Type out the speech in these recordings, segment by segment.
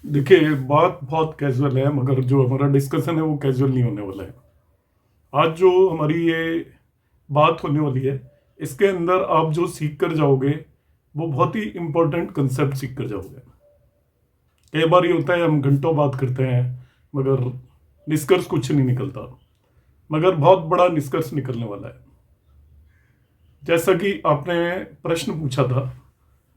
देखिए, बात बहुत कैजुअल है, मगर जो हमारा डिस्कशन है वो कैजुअल नहीं होने वाला है। आज जो हमारी ये बात होने वाली है, इसके अंदर आप जो सीख कर जाओगे वो बहुत ही इंपॉर्टेंट कंसेप्ट सीख कर जाओगे। कई बार ये होता है, हम घंटों बात करते हैं मगर निष्कर्ष कुछ नहीं निकलता, मगर बहुत बड़ा निष्कर्ष निकलने वाला है। जैसा कि आपने प्रश्न पूछा था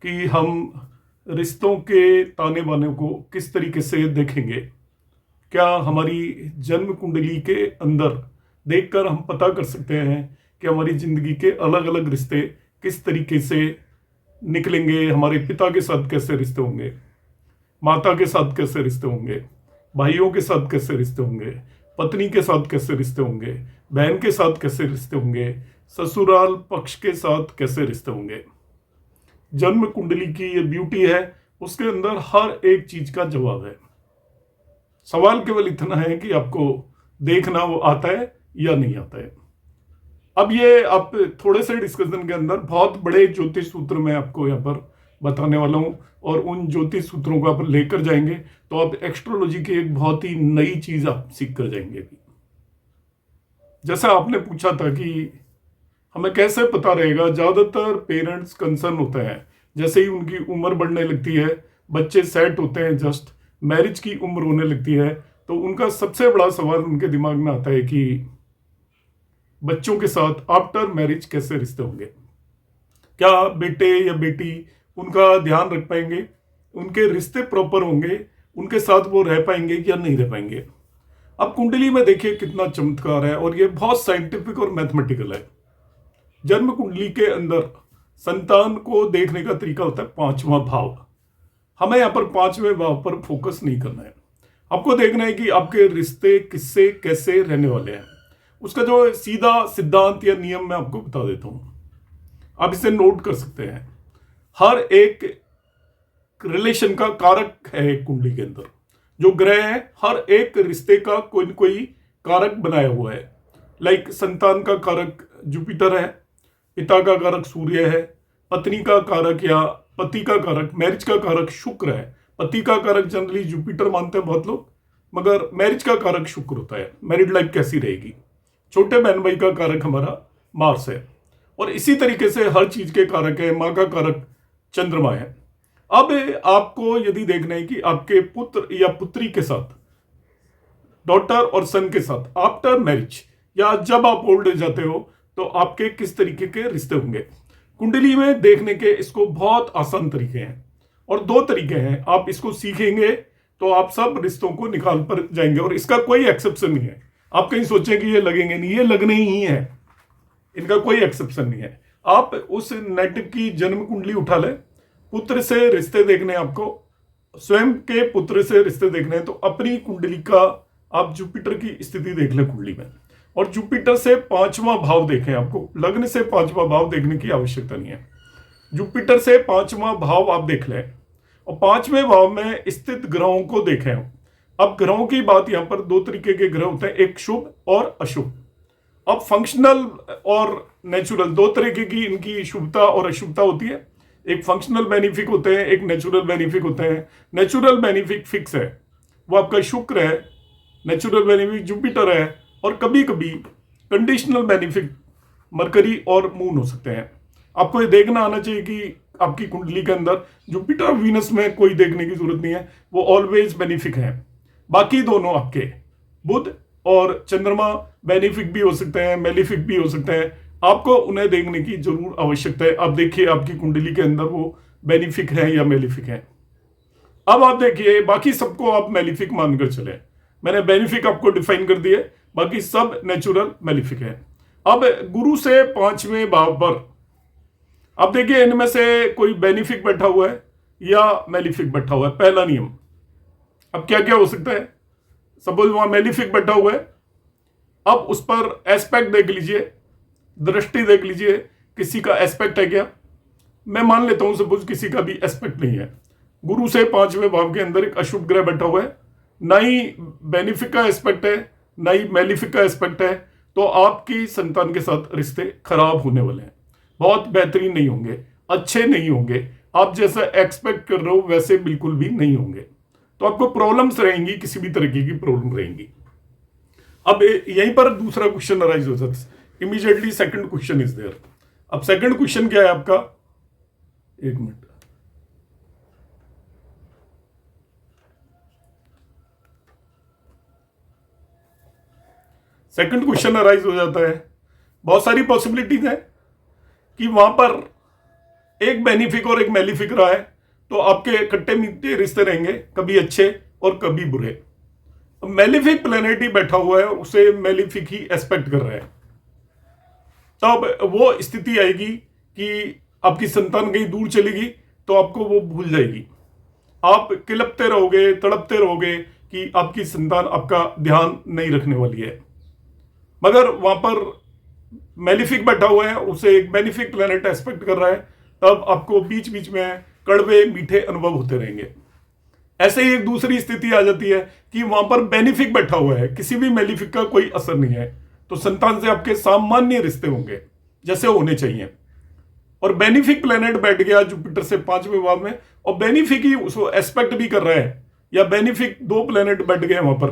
कि हम रिश्तों के ताने बाने को किस तरीके से देखेंगे, क्या हमारी जन्म कुंडली के अंदर देखकर हम पता कर सकते हैं कि हमारी जिंदगी के अलग अलग रिश्ते किस तरीके से निकलेंगे, हमारे पिता के साथ कैसे रिश्ते होंगे, माता के साथ कैसे रिश्ते होंगे, भाइयों के साथ कैसे रिश्ते होंगे, पत्नी के साथ कैसे रिश्ते होंगे, बहन के साथ कैसे रिश्ते होंगे, ससुराल पक्ष के साथ कैसे रिश्ते होंगे। जन्म कुंडली की ये ब्यूटी है, उसके अंदर हर एक चीज का जवाब है। सवाल केवल इतना है कि आपको देखना वो आता है या नहीं आता है। अब ये आप थोड़े से डिस्कशन के अंदर बहुत बड़े ज्योतिष सूत्र मैं आपको यहाँ पर बताने वाला हूँ, और उन ज्योतिष सूत्रों को आप लेकर जाएंगे तो आप एस्ट्रोलॉजी की एक बहुत ही नई चीज आप सीख कर जाएंगे। जैसा आपने पूछा था कि हमें कैसे पता रहेगा, ज्यादातर पेरेंट्स कंसर्न होते हैं जैसे ही उनकी उम्र बढ़ने लगती है, बच्चे सेट होते हैं, जस्ट मैरिज की उम्र होने लगती है, तो उनका सबसे बड़ा सवाल उनके दिमाग में आता है कि बच्चों के साथ आफ्टर मैरिज कैसे रिश्ते होंगे, क्या बेटे या बेटी उनका ध्यान रख पाएंगे, उनके रिश्ते प्रॉपर होंगे, उनके साथ वो रह पाएंगे या नहीं रह पाएंगे। अब कुंडली में देखिए कितना चमत्कार है, और ये बहुत साइंटिफिक और मैथमेटिकल है। जन्म कुंडली के अंदर संतान को देखने का तरीका होता है पांचवा भाव। हमें यहाँ पर पांचवें भाव पर फोकस नहीं करना है, आपको देखना है कि आपके रिश्ते किससे कैसे रहने वाले हैं। उसका जो सीधा सिद्धांत या नियम मैं आपको बता देता हूं, आप इसे नोट कर सकते हैं। हर एक रिलेशन का कारक है एक कुंडली के अंदर, जो ग्रह है हर एक रिश्ते का कोई न कोई कारक बनाया हुआ है। लाइक संतान का कारक जुपिटर है, पिता का कारक सूर्य है, पत्नी का कारक या पति का कारक मैरिज का कारक शुक्र है। पति का कारक जनरली जुपिटर मानते हैं बहुत लोग, मगर मैरिज का कारक शुक्र होता है, मैरिड लाइफ कैसी रहेगी। छोटे बहन भाई का कारक हमारा मार्स है, और इसी तरीके से हर चीज के कारक है, माँ का कारक चंद्रमा है। अब आपको यदि देखना है कि आपके पुत्र या पुत्री के साथ, डॉटर और सन के साथ आफ्टर मैरिज या जब आप ओल्ड हो जाते हो तो आपके किस तरीके के रिश्ते होंगे, कुंडली में देखने के इसको बहुत आसान तरीके हैं, और दो तरीके हैं। आप इसको सीखेंगे तो आप सब रिश्तों को निकाल पर जाएंगे, और इसका कोई एक्सेप्शन नहीं है। आप कहीं सोचें कि ये लगेंगे नहीं, ये लगने ही है, इनका कोई एक्सेप्शन नहीं है। आप उस नेट की जन्म कुंडली उठा ले, पुत्र से रिश्ते देखने आपको, स्वयं के पुत्र से रिश्ते देखने हैं, तो अपनी कुंडली का आप जुपिटर की स्थिति देख लें कुंडली में, और जुपिटर से पांचवा भाव देखें। आपको लग्न से पांचवा भाव देखने की आवश्यकता नहीं है, जुपिटर से पांचवा भाव आप देख लें, और पांचवें भाव में स्थित ग्रहों को देखें। अब ग्रहों की बात यहां पर दो तरीके के ग्रह होते हैं, एक शुभ और अशुभ। अब फंक्शनल और नेचुरल दो तरीके की इनकी शुभता और अशुभता होती है। एक फंक्शनल बेनिफिक होते हैं, एक नेचुरल बेनिफिक होते हैं। नेचुरल बेनिफिक फिक्स है, वो आपका शुक्र है, नेचुरल बेनिफिक जुपिटर है, और कभी कभी कंडीशनल बेनिफिक मरकरी और मून हो सकते हैं। आपको ये देखना आना चाहिए कि आपकी कुंडली के अंदर जुपिटर वीनस में कोई देखने की जरूरत नहीं है, वो ऑलवेज बेनिफिक है। बाकी दोनों आपके बुध और चंद्रमा बेनिफिक भी हो सकते हैं, मेलिफिक भी हो सकते हैं, आपको उन्हें देखने की जरूर आवश्यकता है। अब देखिए आपकी कुंडली के अंदर वो बेनिफिक है या मेलिफिक है। अब आप देखिए बाकी सबको आप मेलिफिक मानकर चले, मैंने बेनिफिक आपको डिफाइन कर दिए, बाकी सब नेचुरल मेलिफिक है। अब गुरु से पांचवें भाव पर अब देखिए इनमें से कोई बेनिफिक बैठा हुआ है या मेलिफिक बैठा हुआ है, पहला नियम। अब क्या क्या हो सकता है, सपोज वहां मेलिफिक बैठा हुआ है, अब उस पर एस्पेक्ट देख लीजिए, दृष्टि देख लीजिए, किसी का एस्पेक्ट है क्या। मैं मान लेता हूं सपोज किसी का भी एस्पेक्ट नहीं है, गुरु से पांचवें भाव के अंदर एक अशुभ ग्रह बैठा हुआ है, ना ही बेनिफिक का एस्पेक्ट है ना ही मेलिफिक का एस्पेक्ट है, तो आपकी संतान के साथ रिश्ते खराब होने वाले हैं, बहुत बेहतरीन नहीं होंगे, अच्छे नहीं होंगे, आप जैसा एक्सपेक्ट कर रहे हो वैसे बिल्कुल भी नहीं होंगे। तो आपको प्रॉब्लम्स रहेंगी, किसी भी तरीके की प्रॉब्लम रहेंगी। अब यहीं पर दूसरा क्वेश्चन अराइज हो जाता है, immediately second question is there. अब सेकंड क्वेश्चन क्या है आपका, एक मिनट, सेकंड क्वेश्चन अराइज हो जाता है, बहुत सारी पॉसिबिलिटीज है कि वहां पर एक बेनिफिक और एक मेलिफिक रहा है, तो आपके खट्टे मीठे रिश्ते रहेंगे, कभी अच्छे और कभी बुरे। मेलिफिक प्लेनेट ही बैठा हुआ है, उसे मेलिफिक ही एस्पेक्ट कर रहा है, तब वो स्थिति आएगी कि आपकी संतान कहीं दूर चलेगी तो आपको वो भूल जाएगी, आप किलपते रहोगे, तड़पते रहोगे कि आपकी संतान आपका ध्यान नहीं रखने वाली है। मगर वहां पर मेलिफिक बैठा हुआ है, उसे एक बेनिफिक प्लेनेट एस्पेक्ट कर रहा है, तब आपको बीच बीच में कड़वे मीठे अनुभव होते रहेंगे। ऐसे ही एक दूसरी स्थिति आ जाती है कि वहां पर बेनिफिक बैठा हुआ है, किसी भी मेलिफिक का कोई असर नहीं है, तो संतान से आपके सामान्य रिश्ते होंगे जैसे होने चाहिए। और बेनिफिक प्लेनेट बैठ गया जुपिटर से 5वें भाव में, और बेनिफिक ही उसको एस्पेक्ट भी कर रहा है, या बेनिफिक दो प्लेनेट बैठ गए वहां पर,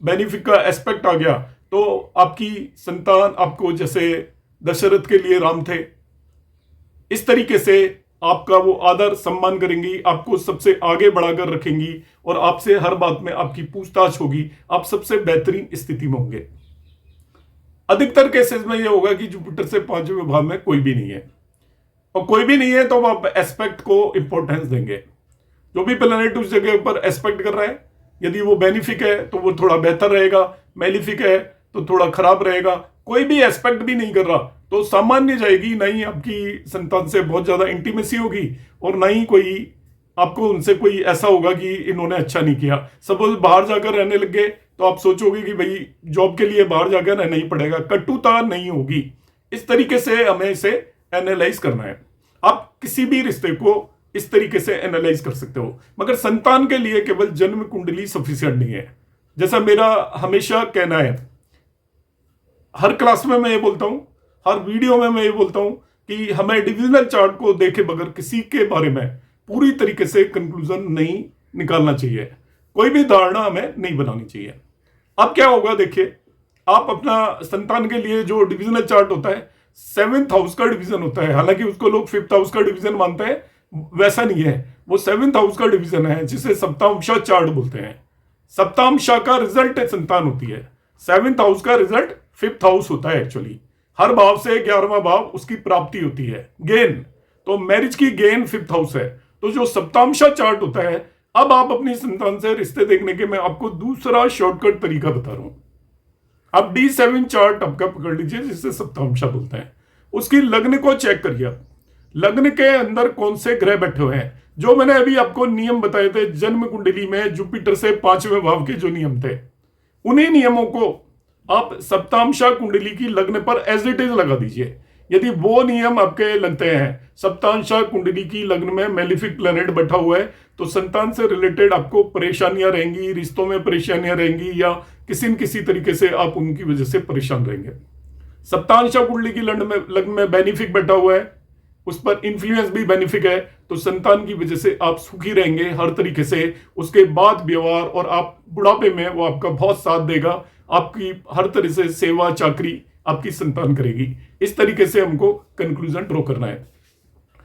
बेनिफिक का एस्पेक्ट आ गया, तो आपकी संतान आपको जैसे दशरथ के लिए राम थे, इस तरीके से आपका वो आदर सम्मान करेंगी, आपको सबसे आगे बढ़ाकर रखेंगी और आपसे हर बात में आपकी पूछताछ होगी, आप सबसे बेहतरीन स्थिति में होंगे। अधिकतर केसेस में यह होगा कि जुपिटर से 5वें भाव में कोई भी नहीं है, और कोई भी नहीं है तो आप एस्पेक्ट को इंपॉर्टेंस देंगे। जो भी प्लैनेट उस जगह पर एस्पेक्ट कर रहा है, यदि वो बेनिफिक है तो वो थोड़ा बेहतर रहेगा, मेलिफिक है तो थोड़ा खराब रहेगा, कोई भी एस्पेक्ट भी नहीं कर रहा तो सामान्य जाएगी, ना ही आपकी संतान से बहुत ज्यादा इंटीमेसी होगी और ना ही कोई आपको उनसे कोई ऐसा होगा कि इन्होंने अच्छा नहीं किया। सपोज बाहर जाकर रहने लग गए तो आप सोचोगे कि भाई जॉब के लिए बाहर जाकर रहना ही पड़ेगा, कटुता नहीं होगी। इस तरीके से हमें इसे एनालाइज करना है। आप किसी भी रिश्ते को इस तरीके से एनालाइज कर सकते हो, मगर संतान के लिए केवल जन्म कुंडली सफिशिएंट नहीं है। जैसा मेरा हमेशा कहना है, हर क्लास में मैं ये बोलता हूं, हर वीडियो में मैं ये बोलता हूं कि हमें डिविजनल चार्ट को देखे बगैर किसी के बारे में पूरी तरीके से कंक्लूजन नहीं निकालना चाहिए, कोई भी धारणा हमें नहीं बनानी चाहिए। अब क्या होगा देखिए, आप अपना संतान के लिए जो डिविजनल चार्ट होता है 7th हाउस का डिवीजन होता है, हालांकि उसको लोग 5th हाउस का डिवीजन मानते हैं, वैसा नहीं है, वो 7th हाउस का डिवीजन है जिसे सप्तांशा चार्ट बोलते हैं। सप्तांशा का रिजल्ट संतान होती है, 7th हाउस का रिजल्ट 5th हाउस होता है। एक्चुअली हर भाव से 11वां भाव उसकी प्राप्ति होती है, गेन, तो मैरिज की गेन 5th हाउस है। तो जो सप्तांशा चार्ट होता है, अब आप अपनी संतान से रिश्ते देखने के मैं आपको दूसरा शॉर्टकट तरीका बता रहा हूं। आप D7 चार्ट आपका पकड़ लीजिए जिसे सप्तांशा बोलते हैं, उसकी लग्न को चेक करिए, लग्न के अंदर कौन से ग्रह बैठे हुए हैं। जो मैंने अभी आपको नियम बताए थे जन्म कुंडली में जुपिटर से 5वें भाव के जो नियम थे, उन्हीं नियमों को आप सप्तांशा कुंडली की लग्न पर एज इट इज लगा दीजिए। यदि वो नियम आपके लगते हैं, सप्तांशा कुंडली की लग्न में मेलिफिक प्लैनेट बैठा हुआ है, तो संतान से रिलेटेड आपको परेशानियां रहेंगी, रिश्तों में परेशानियां रहेंगी, या किसी न किसी तरीके से आप उनकी वजह से परेशान रहेंगे। सप्तांशा कुंडली की लग्न में बेनिफिक बैठा हुआ है, उस पर इन्फ्लुएंस भी बेनिफिक है, तो संतान की वजह से आप सुखी रहेंगे हर तरीके से। उसके बाद व्यवहार और आप बुढ़ापे में वो आपका बहुत साथ देगा, आपकी हर तरह से सेवा चाकरी आपकी संतान करेगी। इस तरीके से हमको कंक्लूजन ड्रॉ करना है।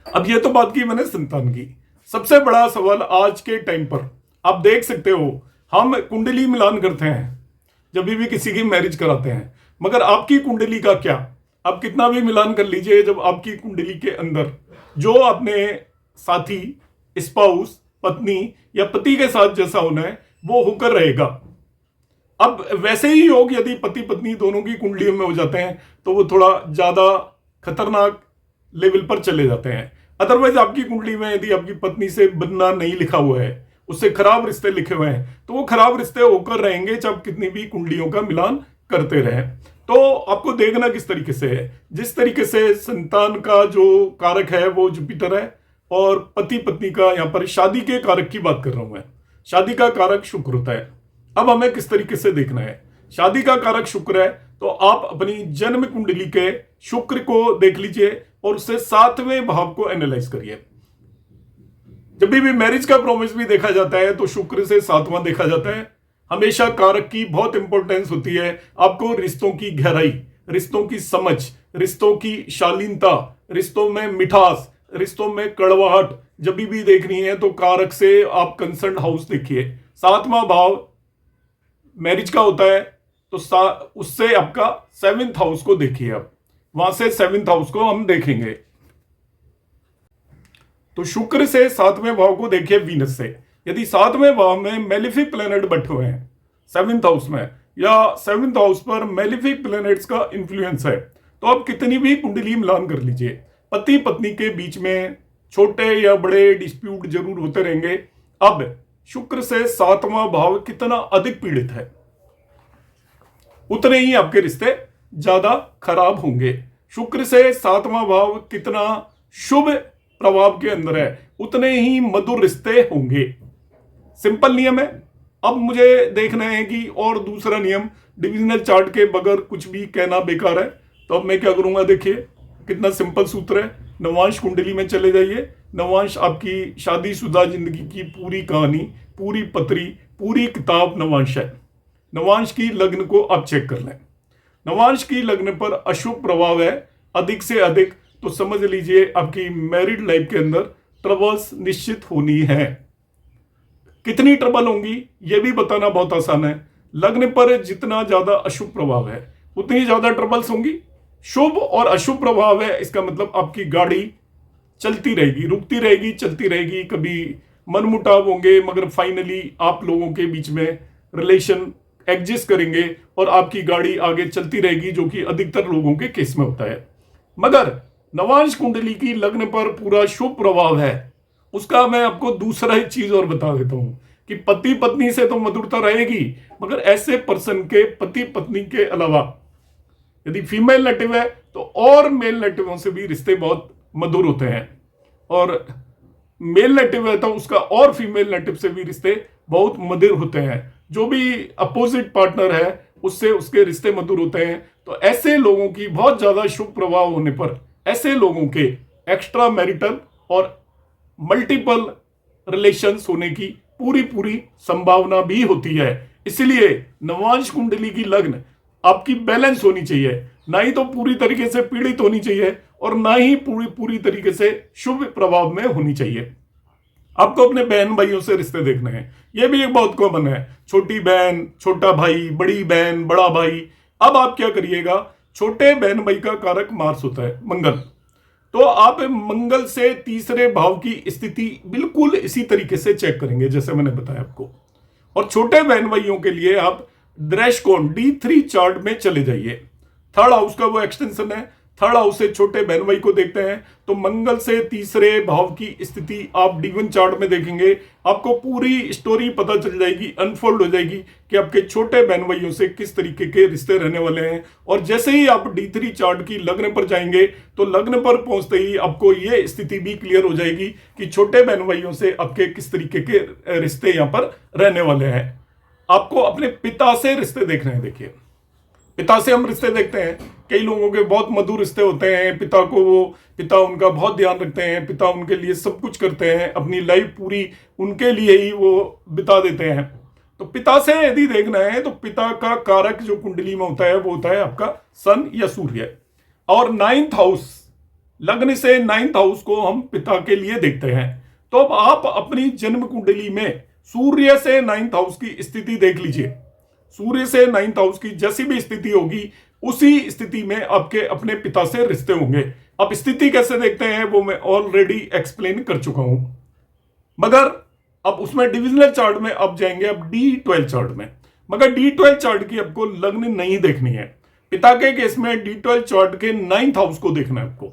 अब ये तो बात की मैंने संतान की। सबसे बड़ा सवाल आज के टाइम पर आप देख सकते हो, हम कुंडली मिलान करते हैं जब भी किसी की मैरिज कराते हैं, मगर आपकी कुंडली का क्या? आप कितना भी मिलान कर लीजिए, जब आपकी कुंडली के अंदर जो अपने साथी, स्पाउस, पत्नी या पति के साथ जैसा होना है वो होकर रहेगा। अब वैसे ही योग यदि पति पत्नी दोनों की कुंडलियों में हो जाते हैं तो वो थोड़ा ज्यादा खतरनाक लेवल पर चले जाते हैं। अदरवाइज आपकी कुंडली में यदि आपकी पत्नी से बनना नहीं लिखा हुआ है, उससे खराब रिश्ते लिखे हुए हैं, तो वो खराब रिश्ते होकर रहेंगे जब कितनी भी कुंडलियों का मिलान करते रहें। तो आपको देखना किस तरीके से है, जिस तरीके से संतान का जो कारक है वो जुपिटर है, और पति पत्नी का, यहां पर शादी के कारक की बात कर रहा हूं मैं, शादी का कारक शुक्र होता है। अब हमें किस तरीके से देखना है, शादी का कारक शुक्र है, तो आप अपनी जन्म कुंडली के शुक्र को देख लीजिए और उससे 7वें भाव को एनालाइज करिए। जब भी मैरिज का प्रॉमिस भी देखा जाता है तो शुक्र से 7वां देखा जाता है। हमेशा कारक की बहुत इंपॉर्टेंस होती है। आपको रिश्तों की गहराई, रिश्तों की समझ, रिश्तों की शालीनता, रिश्तों में मिठास, रिश्तों में कड़वाहट जब भी देखनी है तो कारक से आप कंसर्न हाउस देखिए। 7वां भाव मैरिज का होता है तो उससे आपका 7th हाउस को देखिए। आप वहां से 7th हाउस को हम देखेंगे। तो शुक्र से 7वें भाव को देखिए वीनस से। यदि 7वें भाव में मेलिफिक प्लैनेट बैठे हुए हैं 7th हाउस में, या 7th हाउस पर मेलिफिक प्लैनेट्स का इंफ्लुएंस है, तो आप कितनी भी कुंडली मिलान कर लीजिए, पति पत्नी के बीच में छोटे या बड़े डिस्प्यूट जरूर होते रहेंगे। अब शुक्र से 7वां भाव कितना अधिक पीड़ित है, उतने ही आपके रिश्ते ज्यादा खराब होंगे। शुक्र से 7वां भाव कितना शुभ प्रभाव के अंदर है, उतने ही मधुर रिश्ते होंगे। सिंपल नियम है। अब मुझे देखना है कि और दूसरा नियम डिविजनल चार्ट के बगैर कुछ भी कहना बेकार है। तो अब मैं क्या करूंगा, देखिए कितना सिंपल सूत्र है। नवांश कुंडली में चले जाइए। नवांश आपकी शादीशुदा जिंदगी की पूरी कहानी, पूरी पत्री, पूरी किताब नवांश है। नवांश की लग्न को आप चेक कर लें। नवांश की लग्न पर अशुभ प्रभाव है अधिक से अधिक, तो समझ लीजिए आपकी मैरिड लाइफ के अंदर ट्रबल्स निश्चित होनी है। कितनी ट्रबल होंगी यह भी बताना बहुत आसान है। लग्न पर जितना ज्यादा अशुभ प्रभाव है उतनी ज्यादा ट्रबल्स होंगी। शुभ और अशुभ प्रभाव है, इसका मतलब आपकी गाड़ी चलती रहेगी, रुकती रहेगी, चलती रहेगी। कभी मनमुटाव होंगे मगर फाइनली आप लोगों के बीच में रिलेशन एग्जिस्ट करेंगे और आपकी गाड़ी आगे चलती रहेगी, जो कि अधिकतर लोगों के केस में होता है। मगर नवांश कुंडली की लग्न पर पूरा शुभ प्रभाव है। उसका मैं आपको दूसरा ही चीज और बता देता हूं कि पति पत्नी से तो मधुरता रहेगी, मगर ऐसे पर्सन के पति पत्नी के अलावा यदि फीमेल नेटिव है तो और मेल नेटिवों से भी रिश्ते बहुत मधुर होते हैं, और मेल नेटिव है तो उसका और फीमेल नेटिव से भी रिश्ते बहुत मधुर होते हैं। जो भी अपोजिट पार्टनर है उससे उसके रिश्ते मधुर होते हैं। तो ऐसे लोगों की बहुत ज्यादा शुभ प्रभाव होने पर ऐसे लोगों के एक्स्ट्रा मैरिटल और मल्टीपल रिलेशंस होने की पूरी पूरी संभावना भी होती है। इसलिए नवांश कुंडली की लग्न आपकी बैलेंस होनी चाहिए, ना ही तो पूरी तरीके से पीड़ित होनी चाहिए और ना ही पूरी तरीके से शुभ प्रभाव में होनी चाहिए। आपको अपने बहन भाइयों से रिश्ते देखने हैं, यह भी एक बहुत कॉमन है। छोटी बहन, छोटा भाई, बड़ी बहन, बड़ा भाई। अब आप क्या करिएगा, छोटे बहन भाई का कारक मार्स होता है मंगल, तो आप मंगल से तीसरे भाव की स्थिति बिल्कुल इसी तरीके से चेक करेंगे जैसे मैंने बताया आपको। और छोटे बहन भाइयों के लिए आप दृष्टिकोण D3 चार्ट में चले जाइए। थर्ड हाउस का वो एक्सटेंशन है। थर्ड हाउस से छोटे बहन भाई को देखते हैं तो मंगल से तीसरे भाव की स्थिति आप D1 चार्ट में देखेंगे। आपको पूरी स्टोरी पता चल जाएगी, अनफोल्ड हो जाएगी कि आपके छोटे बहन भाइयों से किस तरीके के रिश्ते रहने वाले हैं। और जैसे ही आप D3 चार्ट की लग्न पर जाएंगे तो लग्न पर पहुंचते ही आपको यह स्थिति भी क्लियर हो जाएगी कि छोटे बहन भाइयों से आपके किस तरीके के रिश्ते यहां पर रहने वाले हैं। आपको अपने पिता से रिश्ते देखने हैं। देखिए पिता से हम रिश्ते देखते हैं, कई लोगों के बहुत मधुर रिश्ते होते हैं। पिता उनका बहुत ध्यान रखते हैं, पिता उनके लिए सब कुछ करते हैं, अपनी लाइफ पूरी उनके लिए ही वो बिता देते हैं। तो पिता से यदि देखना है तो पिता का कारक जो कुंडली में होता है वो होता है आपका सन या सूर्य। और 9th हाउस, लग्न से 9th हाउस को हम पिता के लिए देखते हैं। तो अब आप अपनी जन्म कुंडली में सूर्य से 9th हाउस की स्थिति देख लीजिए। सूर्य से 9th हाउस की जैसी भी स्थिति होगी उसी स्थिति में आपके अपने पिता से रिश्ते होंगे। अब स्थिति कैसे देखते हैं वो मैं ऑलरेडी एक्सप्लेन कर चुका हूं, मगर अब उसमें डिविजनल चार्ट में अब जाएंगे अब D12 चार्ट में। मगर D12 चार्ट की आपको लग्न नहीं देखनी है। पिता के केस में D12 चार्ट के 9th हाउस को देखना है। आपको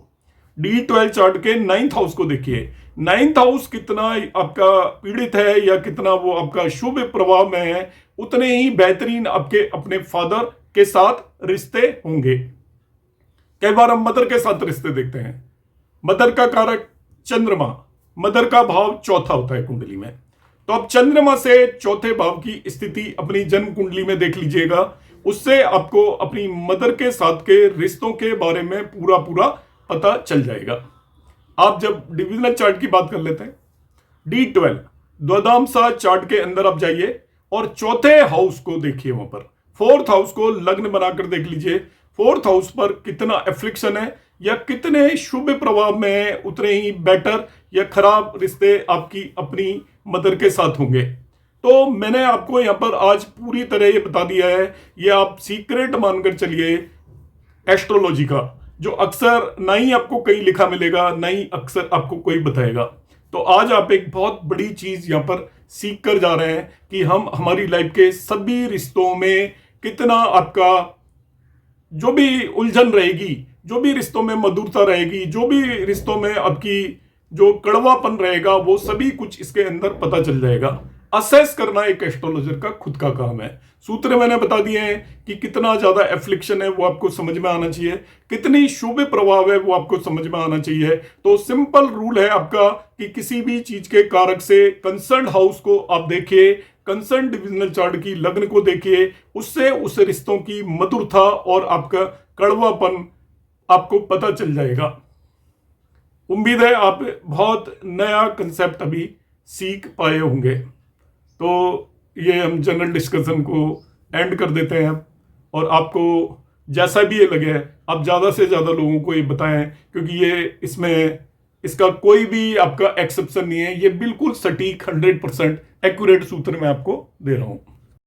D12 चार्ट के 9th हाउस को देखिए। 9th हाउस कितना आपका पीड़ित है या कितना वो आपका शुभ प्रभाव में है, उतने ही बेहतरीन आपके अपने फादर के साथ रिश्ते होंगे। कई बार हम मदर के साथ रिश्ते देखते हैं। मदर का कारक चंद्रमा, मदर का भाव चौथा होता है कुंडली में। तो अब चंद्रमा से चौथे भाव की स्थिति अपनी जन्म कुंडली में देख लीजिएगा। उससे आपको अपनी मदर के साथ के रिश्तों के बारे में पूरा पता चल जाएगा। आप जब डिविजनल चार्ट की बात कर लेते हैं, D12 द्वादशांश चार्ट के अंदर आप जाइए और चौथे हाउस को देखिए, वहां पर फोर्थ हाउस को लग्न बनाकर देख लीजिए। फोर्थ हाउस पर कितना एफ्लिक्शन है या कितने शुभ प्रभाव में है, उतने ही बेटर या खराब रिश्ते आपकी अपनी मदर के साथ होंगे। तो मैंने आपको यहां पर आज पूरी तरह ये बता दिया है, ये आप सीक्रेट मानकर चलिए एस्ट्रोलॉजी का, जो अक्सर ना ही आपको कहीं लिखा मिलेगा, ना ही अक्सर आपको कोई बताएगा। तो आज आप एक बहुत बड़ी चीज यहां पर सीख कर जा रहे हैं कि हम हमारी लाइफ के सभी रिश्तों में कितना आपका जो भी उलझन रहेगी, जो भी रिश्तों में मधुरता रहेगी, जो भी रिश्तों में आपकी जो कड़वापन रहेगा, वो सभी कुछ इसके अंदर पता चल जाएगा। असेस करना एक एस्ट्रोलॉजर का खुद का काम है। सूत्र मैंने बता दिए हैं कि कितना ज्यादा एफ्लिक्शन है वो आपको समझ में आना चाहिए, कितनी शुभ प्रभाव है वो आपको समझ में आना चाहिए। तो सिंपल रूल है आपका कि किसी भी चीज के कारक से कंसर्न हाउस को आप देखिए, कंसर्न डिविजनल चार्ट की लग्न को देखिए, उससे उस रिश्तों की मधुरता और आपका कड़वापन आपको पता चल जाएगा। उम्मीद है आप बहुत नया कंसेप्ट अभी सीख पाए होंगे। तो ये हम जनरल डिस्कशन को एंड कर देते हैं, और आपको जैसा भी ये लगे आप ज़्यादा से ज़्यादा लोगों को ये बताएं, क्योंकि ये इसमें इसका कोई भी आपका एक्सेप्शन नहीं है, ये बिल्कुल सटीक 100% एक्यूरेट सूत्र मैं आपको दे रहा हूँ।